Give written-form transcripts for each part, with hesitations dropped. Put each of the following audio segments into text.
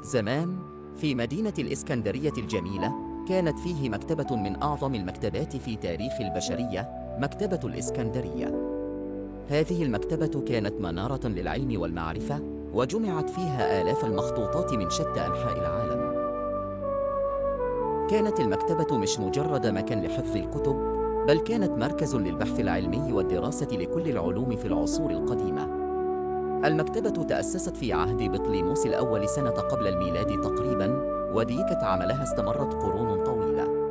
زمان، في مدينة الإسكندرية الجميلة، كانت فيه مكتبة من أعظم المكتبات في تاريخ البشرية، مكتبة الإسكندرية. هذه المكتبة كانت منارة للعلم والمعرفة، وجمعت فيها آلاف المخطوطات من شتى أنحاء العالم. كانت المكتبة مش مجرد مكان لحفظ الكتب، بل كانت مركز للبحث العلمي والدراسة لكل العلوم في العصور القديمة. المكتبة تأسست في عهد بطليموس الأول سنة قبل الميلاد تقريباً، وديكة عملها استمرت قرون طويلة.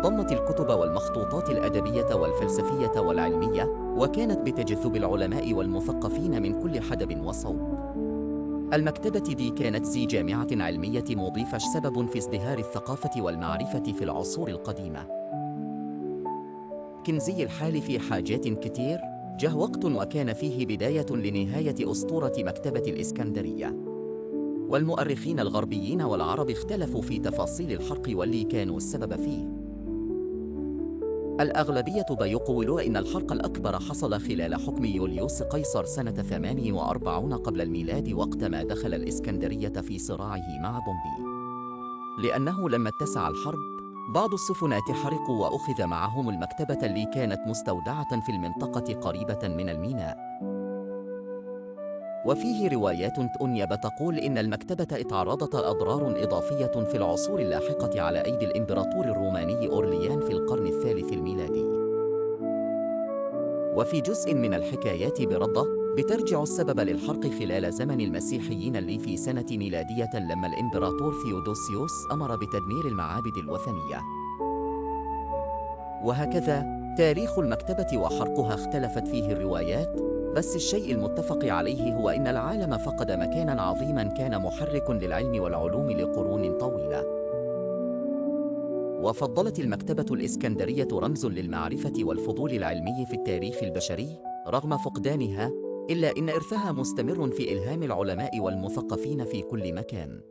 ضمت الكتب والمخطوطات الأدبية والفلسفية والعلمية، وكانت بتجذب العلماء والمثقفين من كل حدب وصوب. المكتبة دي كانت زي جامعة علمية مضيفة سبب في ازدهار الثقافة والمعرفة في العصور القديمة. كنزي الحال في حاجات كتير، جه وقت وكان فيه بداية لنهاية أسطورة مكتبة الإسكندرية. والمؤرخين الغربيين والعرب اختلفوا في تفاصيل الحرق واللي كانوا السبب فيه. الأغلبية بيقولوا إن الحرق الأكبر حصل خلال حكم يوليوس قيصر سنة 48 قبل الميلاد، وقتما دخل الإسكندرية في صراعه مع بومبي. لأنه لما اتسع الحرب، بعض السفنات حرقوا وأخذ معهم المكتبة اللي كانت مستودعة في المنطقة قريبة من الميناء. وفيه روايات تانية بتقول إن المكتبة اتعرضت أضرار إضافية في العصور اللاحقة على أيدي الإمبراطور الروماني أورليان في القرن الثالث الميلادي. وفي جزء من الحكايات برده بترجع السبب للحرق خلال زمن المسيحيين اللي في سنة ميلادية، لما الإمبراطور ثيودوسيوس أمر بتدمير المعابد الوثنية. وهكذا تاريخ المكتبة وحرقها اختلفت فيه الروايات، بس الشيء المتفق عليه هو إن العالم فقد مكاناً عظيماً كان محرك للعلم والعلوم لقرون طويلة. وفضلت المكتبة الإسكندرية رمز للمعرفة والفضول العلمي في التاريخ البشري، رغم فقدانها، إلا إن إرثها مستمر في إلهام العلماء والمثقفين في كل مكان.